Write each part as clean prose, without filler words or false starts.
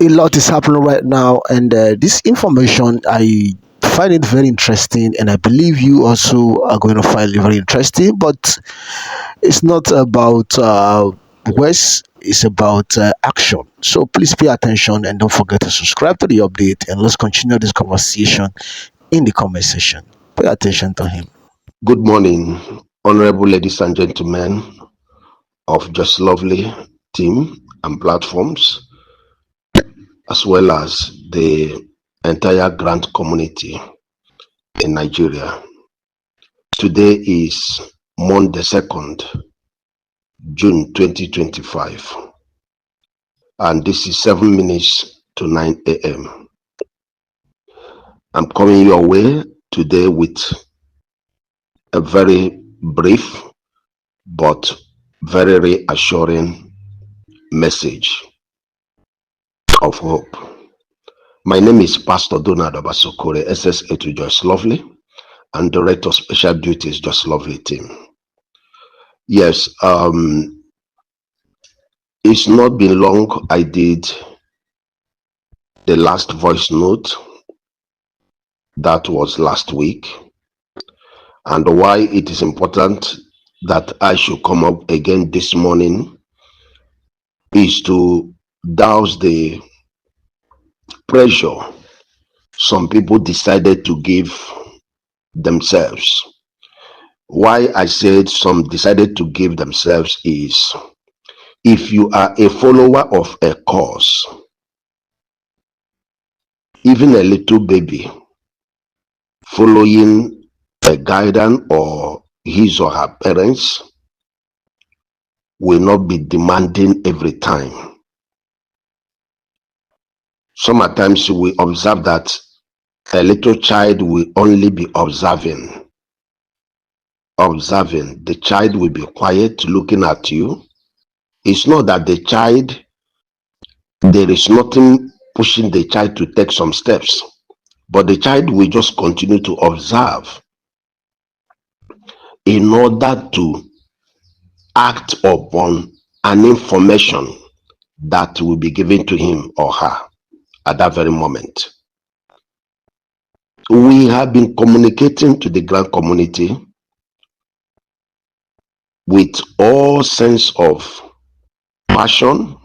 A lot is happening right now, and this information I find it very interesting, and I believe you also are going to find it very interesting. But it's not about words; it's about action. So please pay attention and don't forget to subscribe to the update. And let's continue this conversation in the comment section. Pay attention to him. Good morning, honorable ladies and gentlemen of Just Lovely team and platforms, as well as the entire grant community in Nigeria. Today is Monday 2nd, June 2025, and this is 7 minutes to 9 a.m. I'm coming your way today with a very brief but very reassuring message of hope. My name is Pastor Donald Abasokore, SSA to Just Lovely, and Director of Special Duties, Just Lovely team. Yes, it's not been long I did the last voice note. That was last week. And why it is important that I should come up again this morning is to douse the pressure some people decided to give themselves. Why I said some decided to give themselves is, if you are a follower of a cause, even a little baby following a guidance or his or her parents will not be demanding every time. Sometimes we observe that a little child will only be observing. The child will be quiet, looking at you. It's not that the child, there is nothing pushing the child to take some steps, but the child will just continue to observe in order to act upon an information that will be given to him or her at that very moment. We have been communicating to the grant community with all sense of passion,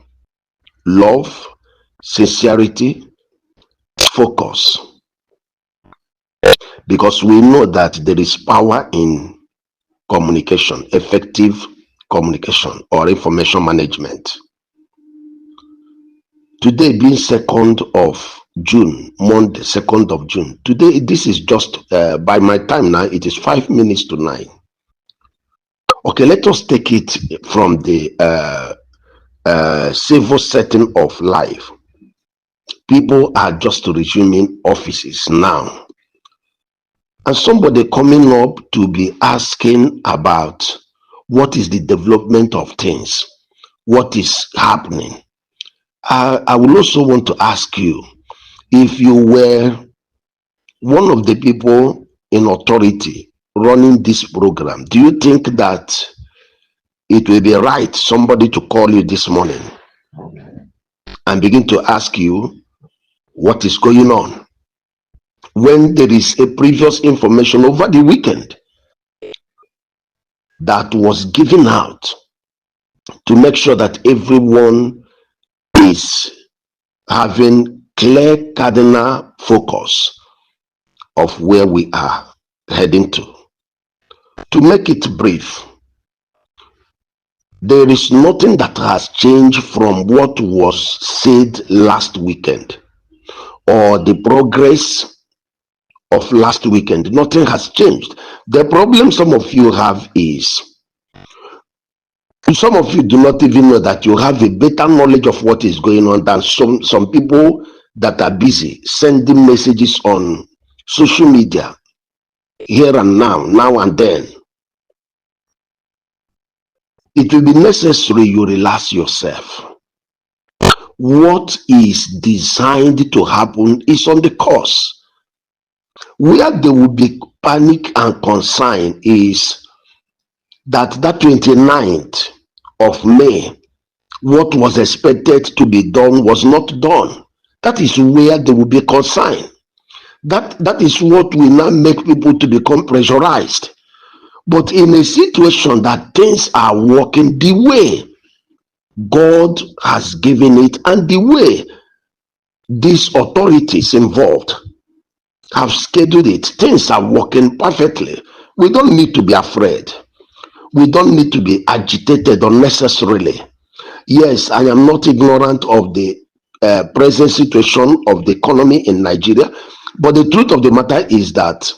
love, sincerity, focus, because we know that there is power in communication, effective communication or information management. Today being 2nd of June, Monday 2nd of June, today this is just by my time now, it is 5 minutes to 9. Okay, let us take it from the civil setting of life. People are just resuming offices now, and somebody coming up to be asking about what is the development of things, what is happening. I will also want to ask you, if you were one of the people in authority running this program, do you think that it will be right somebody to call you this morning and begin to ask you what is going on, when there is a previous information over the weekend that was given out to make sure that everyone is having clear cardinal focus of where we are heading to? To make it brief, there is nothing that has changed from what was said last weekend or the progress of last weekend. Nothing has changed. The problem some of you have is, some of you do not even know that you have a better knowledge of what is going on than some people that are busy sending messages on social media here and now and then. It will be necessary you relax yourself. What is designed to happen is on the course. Where there will be panic and concern is that 29th of May, what was expected to be done was not done. That is where they will be consigned. That is what will now make people to become pressurized. But in a situation that things are working the way God has given it and the way these authorities involved have scheduled it, things are working perfectly. We don't need to be afraid. We don't need to be agitated unnecessarily. Yes, I am not ignorant of the present situation of the economy in Nigeria, but the truth of the matter is that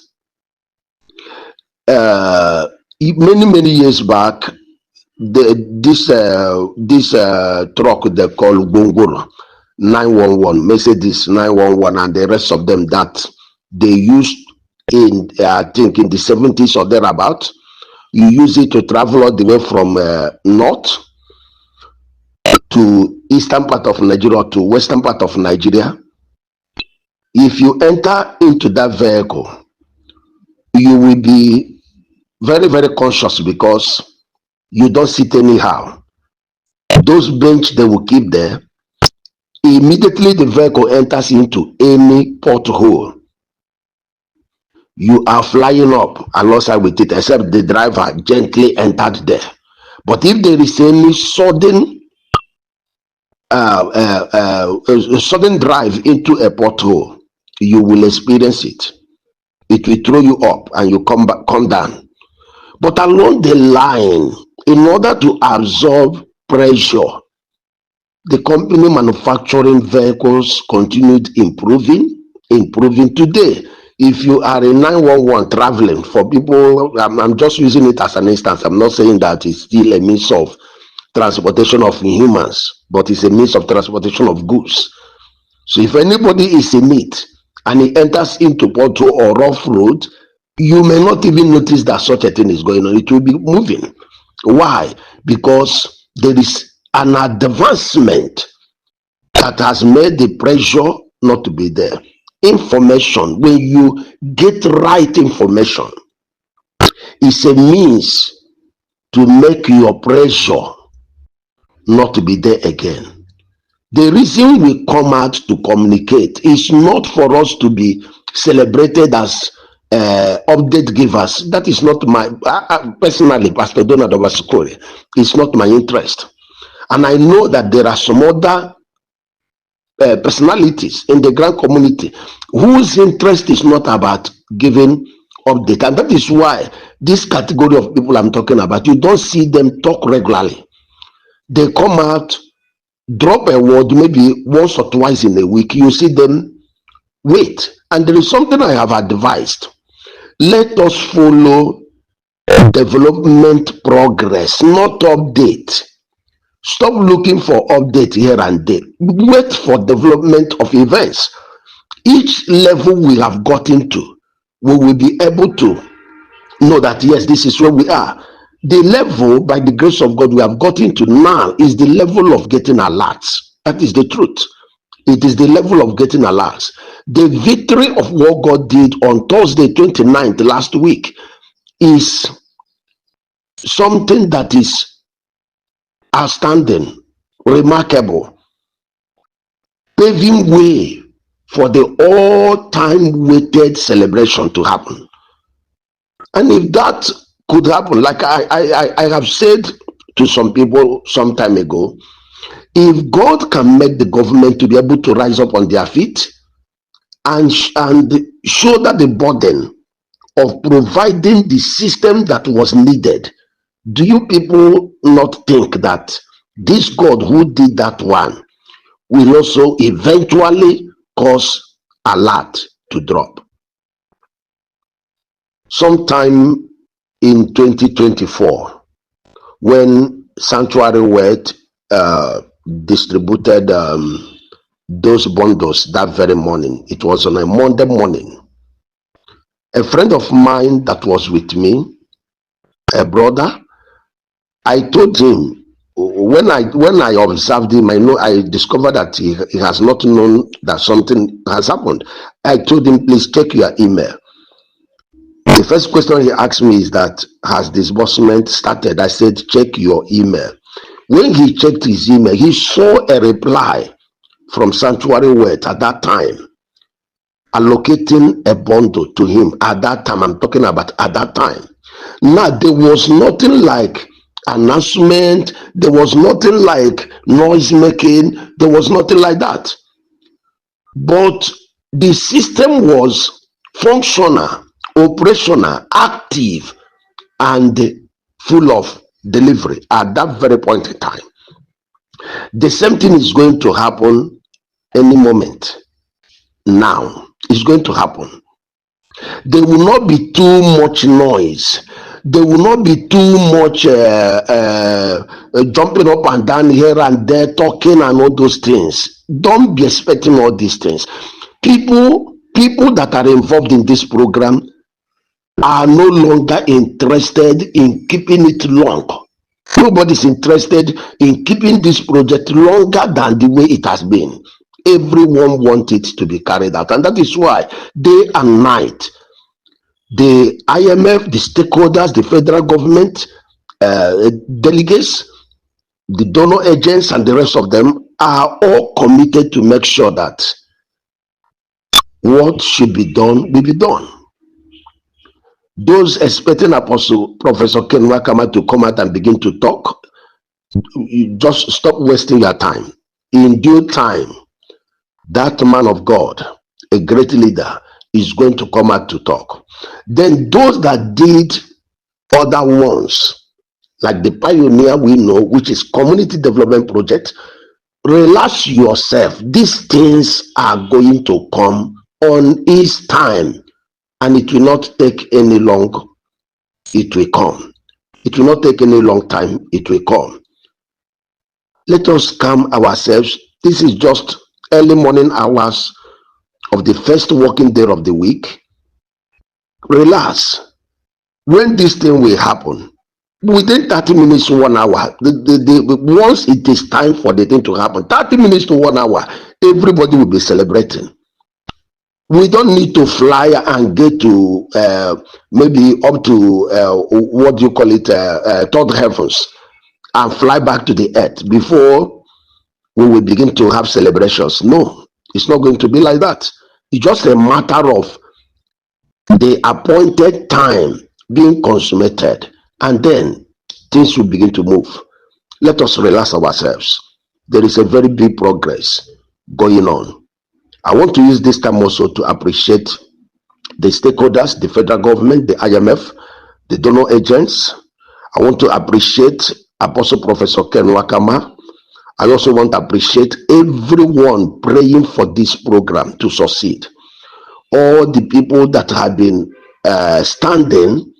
uh, many years back, this truck they call Gongoro 911, Mercedes 911, and the rest of them that they used in I think in the 70s or thereabout. You use it to travel all the way from north to eastern part of Nigeria to western part of Nigeria. If you enter into that vehicle, you will be very conscious because you don't sit anyhow. Those bench they will keep there. Immediately the vehicle enters into any pothole, you are flying up alongside with it, except the driver gently entered there. But if there is any sudden drive into a pothole, you will experience it. It will throw you up and you come down. But along the line, in order to absorb pressure, the company manufacturing vehicles continued improving today. If you are a 911 traveling, for people, I'm just using it as an instance. I'm not saying that it's still a means of transportation of humans, but it's a means of transportation of goods. So if anybody is in it and he enters into pothole or rough road, you may not even notice that such a thing is going on. It will be moving. Why? Because there is an advancement that has made the pressure not to be there. Information, when you get right information, is a means to make your pressure not to be there again. The reason we come out to communicate is not for us to be celebrated as update givers. That is not my, personally, Pastor Donald Obasikore, it's not my interest. And I know that there are some other personalities in the grand community whose interest is not about giving update. And that is why this category of people I'm talking about, you don't see them talk regularly. They come out, drop a word maybe once or twice in a week. You see them wait. And there is something I have advised. Let us follow development progress, not update. Stop looking for update here and there. Wait for development of events. Each level we have gotten to, we will be able to know that yes, this is where we are. The level, by the grace of God, we have gotten to now is the level of getting alerts. That is the truth. It is the level of getting alerts. The victory of what God did on Thursday 29th last week is something that is outstanding, remarkable, paving way for the all-time waited celebration to happen. And if that could happen, like I have said to some people some time ago, if God can make the government to be able to rise up on their feet and shoulder the burden of providing the system that was needed, do you people not think that this God who did that one will also eventually cause a lot to drop? Sometime in 2024, when Sanctuary Word distributed those bundles that very morning, it was on a Monday morning, a friend of mine that was with me, a brother, I told him, when I observed him, I discovered that he has not known that something has happened. I told him, please check your email. The first question he asked me is that, has disbursement started? I said, check your email. When he checked his email, he saw a reply from sanctuary words at that time, allocating a bundle to him at that time. I'm talking about at that time. Now, there was nothing like announcement, there was nothing like noise making, there was nothing like that. But the system was functional, operational, active, and full of delivery at that very point in time. The same thing is going to happen any moment now. It's going to happen. There will not be too much noise. There will not be too much jumping up and down here and there, talking and all those things. Don't be expecting all these things. People that are involved in this program are no longer interested in keeping it long. Nobody's interested in keeping this project longer than the way it has been. Everyone wants it to be carried out, and that is why day and night the IMF, the stakeholders, the federal government, delegates, the donor agents, and the rest of them are all committed to make sure that what should be done will be done. Those expecting Apostle Professor Ken Wakama to come out and begin to talk, you just stop wasting your time. In due time, that man of God, a great leader, is going to come out to talk. Then those that did other ones, like the pioneer we know, which is community development project, relax yourself. These things are going to come on its time, and it will not take any long. It will come. It will not take any long time. It will come. Let us calm ourselves. This is just early morning hours of the first working day of the week. Relax. When this thing will happen, within 30 minutes to 1 hour, once it is time for the thing to happen, 30 minutes to 1 hour, everybody will be celebrating. We don't need to fly and get to maybe up to what do you call it, third heavens, and fly back to the earth before we will begin to have celebrations. No, it's not going to be like that. It's just a matter of the appointed time being consummated, and then things will begin to move. Let us relax ourselves. There is a very big progress going on. I want to use this time also to appreciate the stakeholders, the federal government, the IMF, the donor agents. I want to appreciate Apostle Professor Ken Wakama. I also want to appreciate everyone praying for this program to succeed. All the people that have been standing,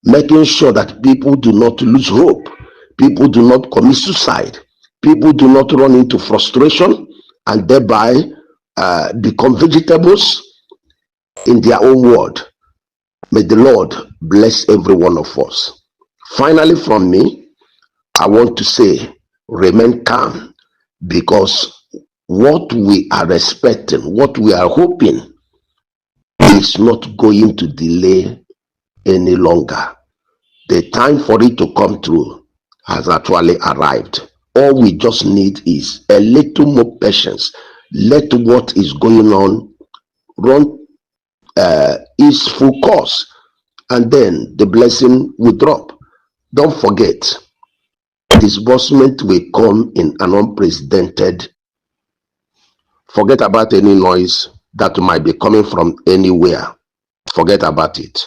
making sure that people do not lose hope, people do not commit suicide, people do not run into frustration and thereby become vegetables in their own world. May the Lord bless every one of us. Finally, from me, I want to say, remain calm, because what we are expecting, what we are hoping, is not going to delay any longer. The time for it to come through has actually arrived. All we just need is a little more patience. Let what is going on run its full course, and then the blessing will drop. Don't forget, disbursement will come in an unprecedented. Forget about any noise that might be coming from anywhere. Forget about it.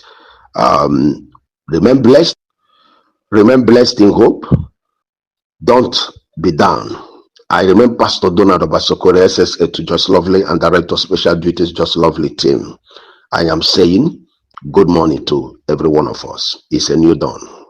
Remain blessed. Remain blessed in hope. Don't be down. I remain Pastor Donald Obasokore, SSA to Just Lovely and Director of Special Duties Just Lovely team. I am saying good morning to every one of us. It's a new dawn.